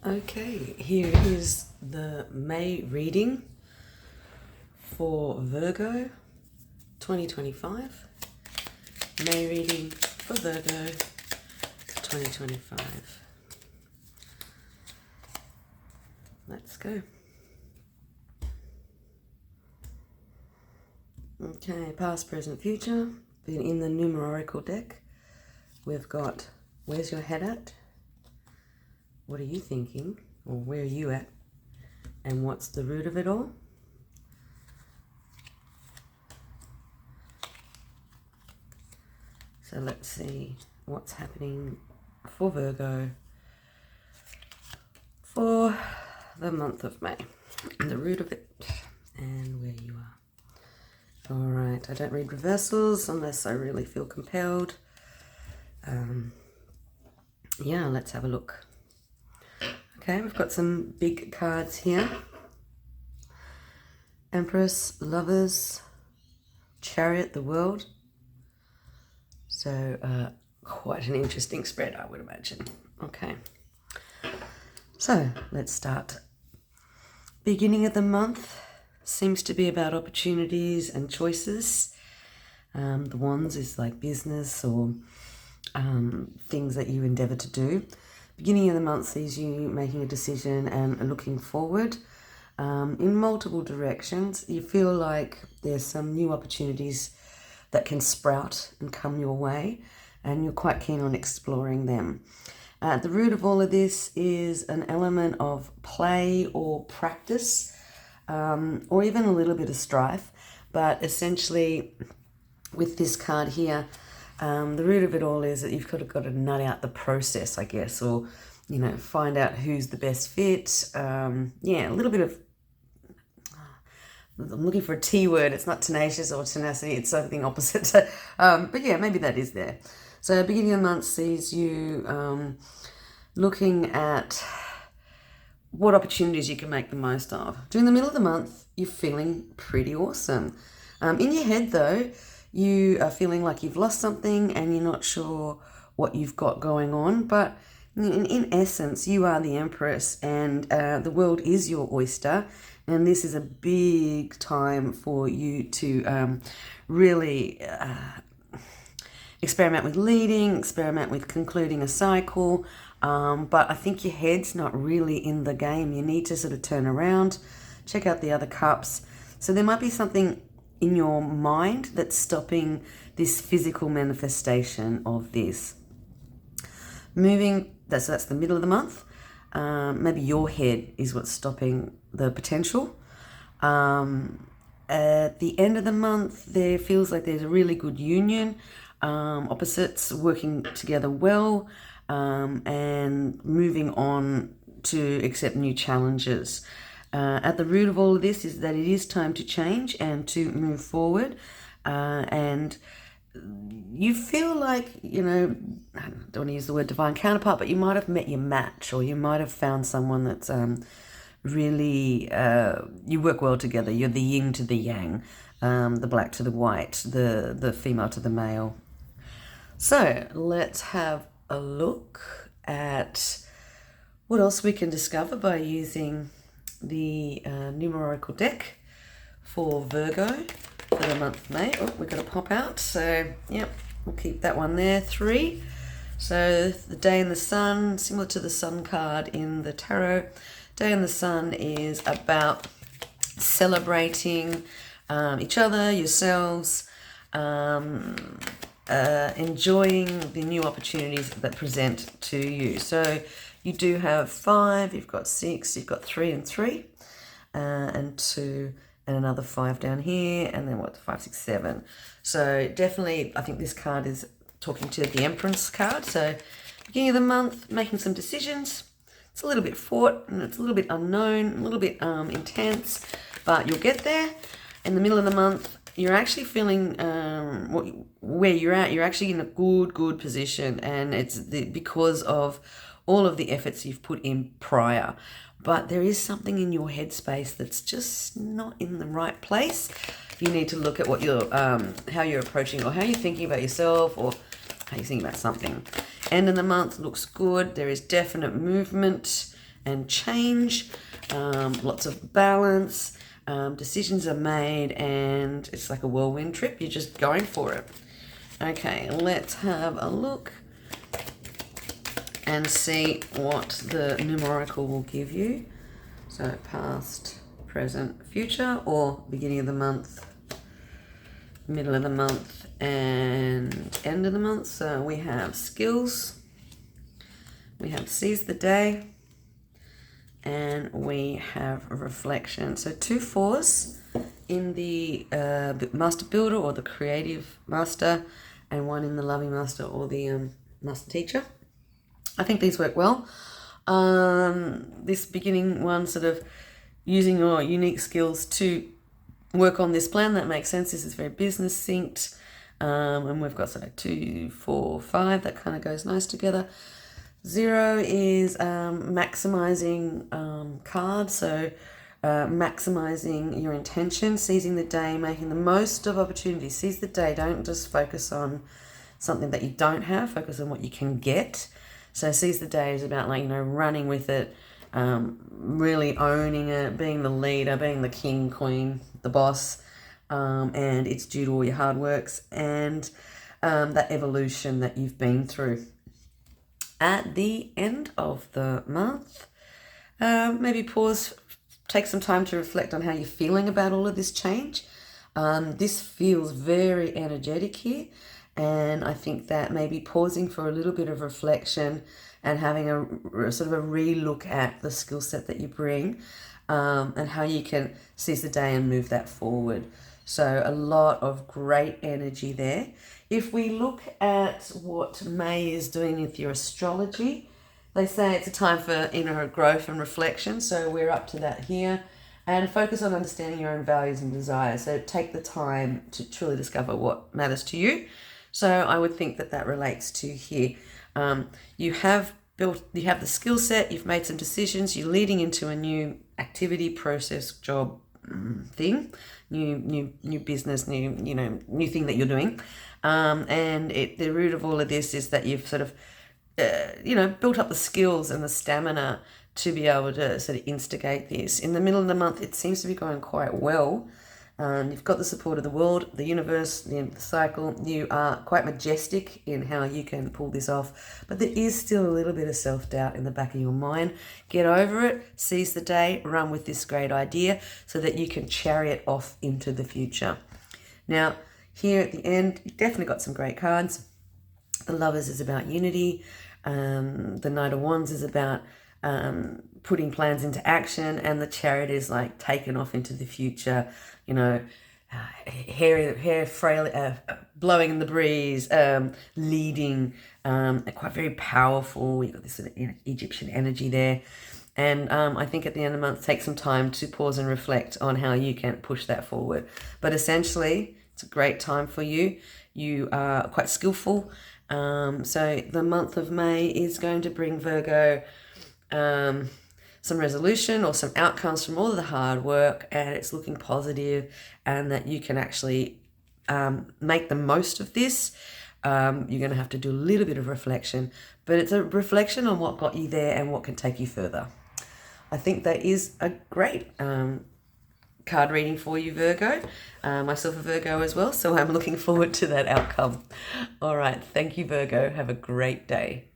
Okay, here is the May reading for Virgo 2025. May reading for Virgo 2025. Let's go. Okay, past, present, future. Been in the numerical deck. We've got where's your head at? What are you thinking? Or where are you at? And what's the root of it all? So let's see what's happening for Virgo for the month of May. The root of it and where you are. All right, I don't read reversals unless I really feel compelled. Yeah, let's have a look. Okay, we've got some big cards here. Empress, Lovers, Chariot, the World. So quite an interesting spread, I would imagine. Okay, so let's start. Beginning of the month seems to be about opportunities and choices. The Wands is like business or things that you endeavour to do. Beginning of the month sees you making a decision and looking forward in multiple directions. You feel like there's some new opportunities that can sprout and come your way, and you're quite keen on exploring them. At the root of all of this is an element of play or practice, or even a little bit of strife, but essentially with this card here, the root of it all is that you've got to nut out the process, I guess, or, you know, find out who's the best fit. Yeah, a little bit of, I'm looking for a T word. It's not tenacious or tenacity. It's something opposite. But yeah, maybe that is there. So beginning of the month sees you looking at what opportunities you can make the most of. During the middle of the month, you're feeling pretty awesome. In your head, though, you are feeling like you've lost something and you're not sure what you've got going on. But in essence, you are the Empress and the world is your oyster. And this is a big time for you to really experiment with leading, experiment with concluding a cycle. But I think your head's not really in the game. You need to sort of turn around, check out the other cups. So there might be something in your mind that's stopping this physical manifestation of this. That's the middle of the month. Maybe your head is what's stopping the potential. At the end of the month, there feels like there's a really good union, opposites working together well, and moving on to accept new challenges. At the root of all of this is that it is time to change and to move forward. And you feel like, you know, I don't want to use the word divine counterpart, but you might have met your match, or you might have found someone that's really, you work well together. You're the yin to the yang, the black to the white, the female to the male. So let's have a look at what else we can discover by using the numerical deck for Virgo for the month of May. Oh, we've got to pop out. So, yep, we'll keep that one there. 3. So the day in the sun, similar to the sun card in the tarot, day in the sun is about celebrating each other, yourselves, enjoying the new opportunities that present to you. So you do have 5, you've got 6, you've got 3 and 3, and 2, and another 5 down here, and then 5, 6, 7. So definitely, I think this card is talking to the Empress card. So beginning of the month, making some decisions. It's a little bit fraught, and it's a little bit unknown, a little bit intense, but you'll get there. In the middle of the month, you're actually feeling where you're at. You're actually in a good position, and it's because of all of the efforts you've put in prior. But there is something in your headspace that's just not in the right place. You need to look at what you're, how you're approaching, or how you're thinking about yourself, or how you're thinking about something. End of the month looks good. There is definite movement and change, lots of balance, decisions are made, and it's like a whirlwind trip. You're just going for it. Okay, let's have a look and see what the numerical will give you. So past, present, future, or beginning of the month, middle of the month, and end of the month. So we have skills, we have seize the day, and we have reflection. So 2 4s in the master builder or the creative master, and 1 in the loving master or the master teacher. I think these work well. This beginning one, sort of using your unique skills to work on this plan, that makes sense. This is very business synced, and we've got sort of 2 4 5 that kind of goes nice together. 0 is maximizing card, so maximizing your intention, seizing the day, making the most of opportunities. Seize the day. Don't just focus on something that you don't have, focus on what you can get. So seize the day is about, like, running with it, really owning it, being the leader, being the king, queen, the boss, and it's due to all your hard works and that evolution that you've been through. At the end of the month, maybe pause, take some time to reflect on how you're feeling about all of this change. This feels very energetic here, and I think that maybe pausing for a little bit of reflection and having a sort of a re-look at the skill set that you bring, and how you can seize the day and move that forward. So a lot of great energy there. If we look at what May is doing with your astrology, they say it's a time for inner growth and reflection. So we're up to that here. And focus on understanding your own values and desires. So take the time to truly discover what matters to you. So I would think that that relates to here. You have the skill set, you've made some decisions, you're leading into a new activity, process, job, thing, new business, new thing that you're doing. And the root of all of this is that you've sort of, built up the skills and the stamina to be able to sort of instigate this. In the middle of the month, it seems to be going quite well. You've got the support of the world, the universe, the end of the cycle. You are quite majestic in how you can pull this off, but there is still a little bit of self-doubt in the back of your mind. Get over it, seize the day, run with this great idea so that you can chariot off into the future. Now, here at the end, you've definitely got some great cards. The Lovers is about unity. The Knight of Wands is about putting plans into action, and the Chariot is like taken off into the future, hair frail, blowing in the breeze, leading, quite very powerful. You've got this sort of Egyptian energy there. And I think at the end of the month, take some time to pause and reflect on how you can push that forward. But essentially, it's a great time for you. You are quite skillful. So the month of May is going to bring Virgo some resolution or some outcomes from all of the hard work, and it's looking positive, and that you can actually make the most of this. You're going to have to do a little bit of reflection, but it's a reflection on what got you there and what can take you further. I think that is a great card reading for you, Virgo. Myself a Virgo as well, so I'm looking forward to that outcome. All right, thank you, Virgo. Have a great day.